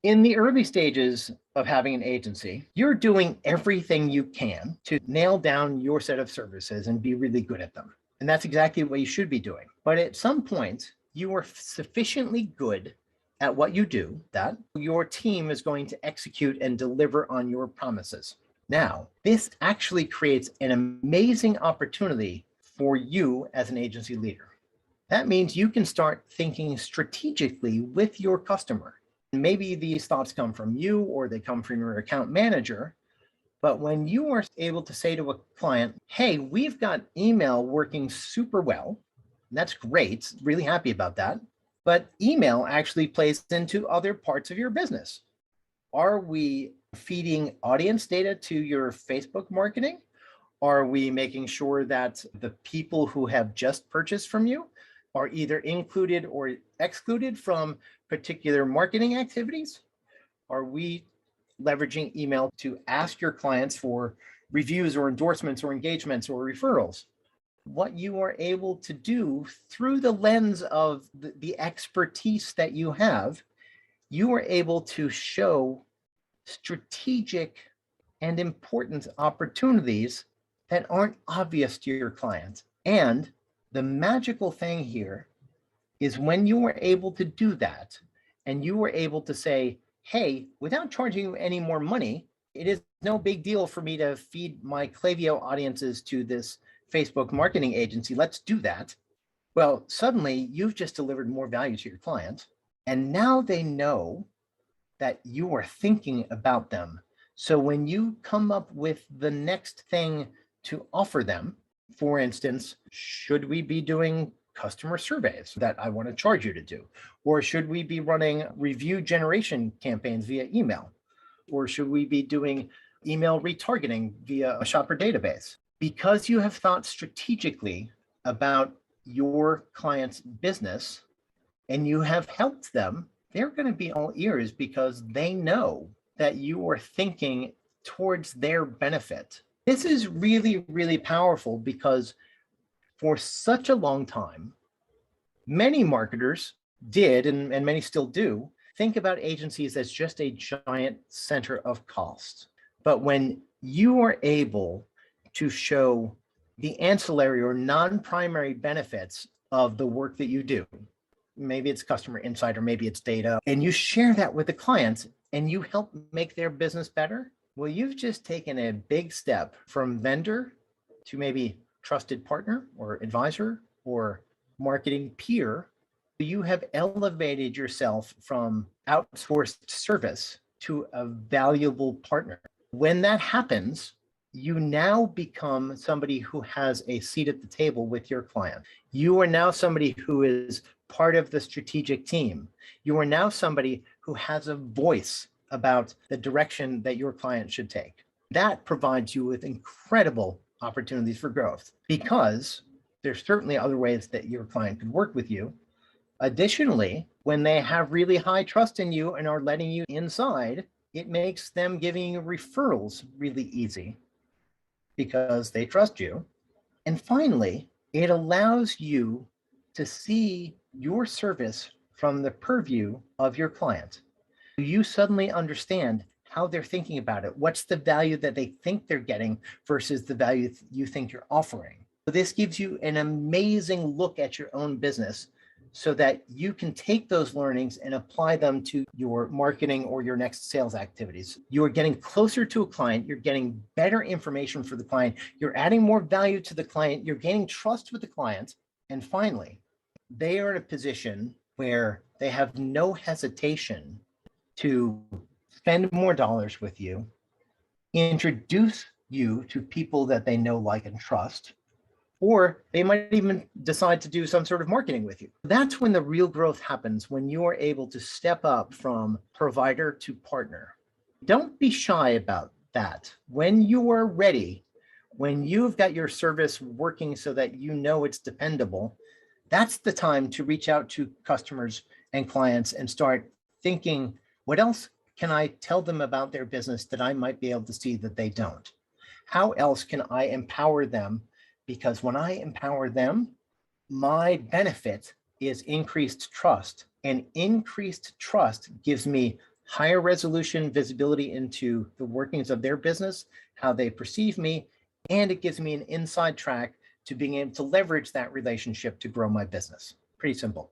In the early stages of having an agency, you're doing everything you can to nail down your set of services and be really good at them. And that's exactly what you should be doing. But at some point, you are sufficiently good at what you do that your team is going to execute and deliver on your promises. Now, this actually creates an amazing opportunity for you as an agency leader. That means you can start thinking strategically with your customer. Maybe these thoughts come from you or they come from your account manager. But when you are able to say to a client, hey, we've got email working super well, that's great, really happy about that. But email actually plays into other parts of your business. Are we feeding audience data to your Facebook marketing? Are we making sure that the people who have just purchased from you are either included or excluded from particular marketing activities? Are we leveraging email to ask your clients for reviews or endorsements or engagements or referrals? What you are able to do through the lens of the expertise that you have, you are able to show strategic and important opportunities that aren't obvious to your client. And the magical thing here is when you are able to do that and you are able to say, hey, without charging you any more money, it is no big deal for me to feed my Klaviyo audiences to this Facebook marketing agency. Let's do that. Well, suddenly you've just delivered more value to your client. And now they know that you are thinking about them. So when you come up with the next thing to offer them, for instance, should we be doing customer surveys that I want to charge you to do? Or should we be running review generation campaigns via email? Or should we be doing email retargeting via a shopper database? Because you have thought strategically about your client's business and you have helped them, they're going to be all ears because they know that you are thinking towards their benefit. This is really, really powerful because for such a long time, many marketers did, and many still do, think about agencies as just a giant center of cost. But when you are able to show the ancillary or non-primary benefits of the work that you do, maybe it's customer insight or maybe it's data, and you share that with the clients and you help make their business better, well, you've just taken a big step from vendor to maybe trusted partner or advisor or marketing peer. You have elevated yourself from outsourced service to a valuable partner. When that happens, you now become somebody who has a seat at the table with your client. You are now somebody who is part of the strategic team. You are now somebody who has a voice about the direction that your client should take. That provides you with incredible opportunities for growth because there's certainly other ways that your client could work with you. Additionally, when they have really high trust in you and are letting you inside, it makes them giving you referrals really easy because they trust you. And finally, it allows you to see your service from the purview of your client. You suddenly understand how they're thinking about it. What's the value that they think they're getting versus the value you think you're offering? So this gives you an amazing look at your own business so that you can take those learnings and apply them to your marketing or your next sales activities. You're getting closer to a client, you're getting better information for the client, you're adding more value to the client, you're gaining trust with the client. And finally, they are in a position where they have no hesitation to spend more dollars with you, introduce you to people that they know, like, and trust, or they might even decide to do some sort of marketing with you. That's when the real growth happens, when you are able to step up from provider to partner. Don't be shy about that. When you are ready, when you've got your service working so that you know it's dependable, that's the time to reach out to customers and clients and start thinking, what else can I tell them about their business that I might be able to see that they don't? How else can I empower them? Because when I empower them, my benefit is increased trust, and increased trust gives me higher resolution visibility into the workings of their business, how they perceive me, and it gives me an inside track to being able to leverage that relationship to grow my business. Pretty simple.